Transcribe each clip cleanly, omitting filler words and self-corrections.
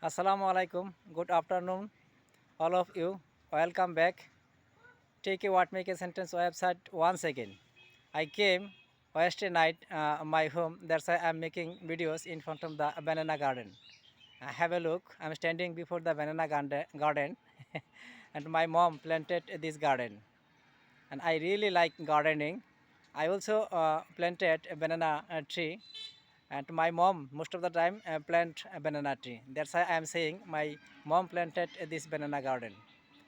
Assalamu alaikum. Good afternoon, all of you. Welcome back. Take a what make a sentence website once again. I came yesterday night my home. That's why I'm making videos in front of the banana garden. Have a look. I'm standing before the banana garden, and my mom planted this garden. And I really like gardening. I also planted a banana tree, and my mom most of the time plant a banana tree. That's why I am saying my mom planted this banana garden.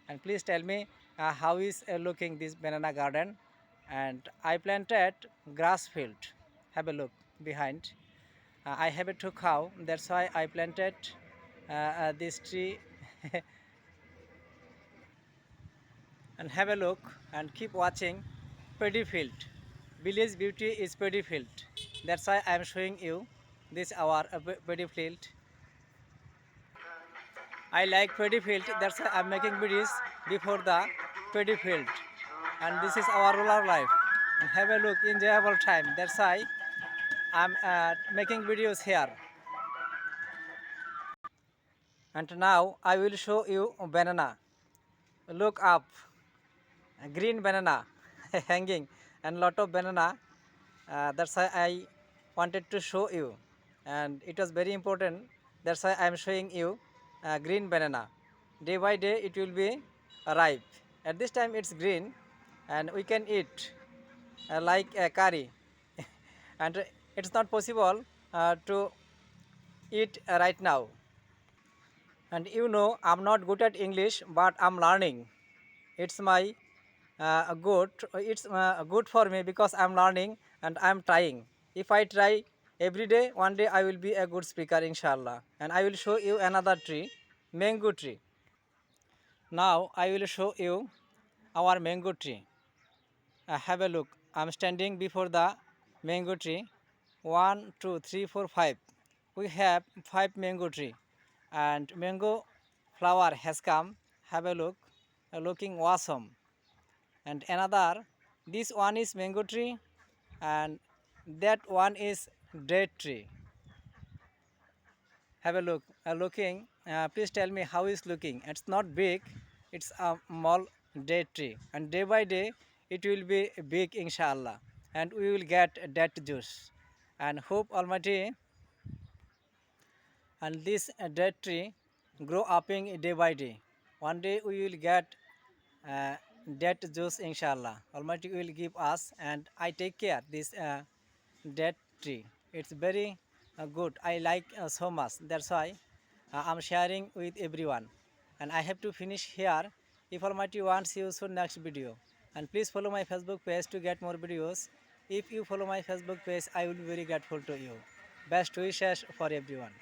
And please tell me how is looking this banana garden. And I planted grass field. Have a look behind. I have a two cow. That's why I planted this tree. And have a look and keep watching paddy field. Village beauty is paddy field. That's why I am showing you this our paddy field. I like paddy field. That's why I'm making videos before the paddy field. And this is our rural life. And have a look, enjoyable time. That's why I'm making videos here. And now I will show you banana. Look up, green banana hanging and lot of banana. That's why I wanted to show you, and it was very important. That's why I am showing you green banana. Day by day it will be ripe. At this time it's green, and we can eat like a curry. And it's not possible to eat right now. And I'm not good at English, but I'm learning. It's my good. It's good for me because I'm learning and I'm trying. If I try every day, one day I will be a good speaker, inshallah. And I will show you another tree, mango tree. Now I will show you our mango tree. Have a look. I'm standing before the mango tree. One, two, three, four, five. We have five mango tree, and mango flower has come. Have a look. Looking awesome. And another, this one is mango tree, and that one is date tree. Have a look. Looking. Please tell me how is looking. It's not big. It's a small date tree, and day by day it will be big, inshallah, and we will get date juice. And hope Almighty and this date tree grow upping day by day. One day we will get uh, date juice, inshallah. Almighty will give us, and I take care this date tree. It's very good. I like so much. That's why I'm sharing with everyone. And I have to finish here. If Almighty wants, you soon next video. And please follow my Facebook page to get more videos. If you follow my Facebook page, I will be very grateful to you. Best wishes for everyone.